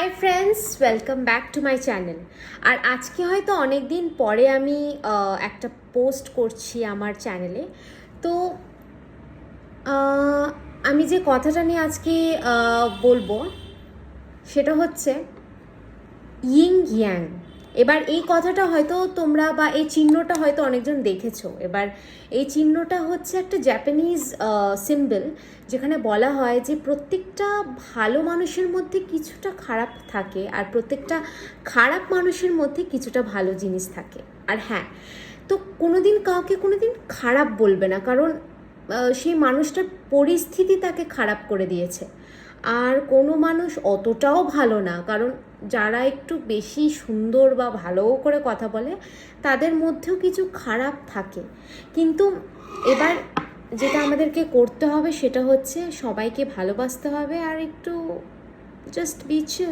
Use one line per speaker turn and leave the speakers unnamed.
High friends, welcome back to my channel. আর আজকে হয়তো অনেক দিন পরে আমি একটা পোস্ট করছি আমার চ্যানেলে। তো আমি যে কথাটা নিয়ে আজকে বলবো সেটা হচ্ছে ইয়িং ইয়াং। এবার এই কথাটা হয়তো তোমরা বা এই চিহ্নটা হয়তো অনেকজন দেখেছো। এবার এই চিহ্নটা হচ্ছে একটা জাপানিজ সিম্বল, যেখানে বলা হয় যে প্রত্যেকটা ভালো মানুষের মধ্যে কিছুটা খারাপ থাকে আর প্রত্যেকটা খারাপ মানুষের মধ্যে কিছুটা ভালো জিনিস থাকে। আর হ্যাঁ, তো কোনোদিন কাউকে কোনোদিন খারাপ বলবে না, কারণ সেই মানুষটার পরিস্থিতি তাকে খারাপ করে দিয়েছে। আর কোনো মানুষ অতটাও ভালো না, কারণ যারা একটু বেশি সুন্দর বা ভালো করে কথা বলে তাদের মধ্যেও কিছু খারাপ থাকে। কিন্তু এবার যেটা আমাদেরকে করতে হবে সেটা হচ্ছে সবাইকে ভালোবাসতে হবে আর একটু জাস্ট বি চিল।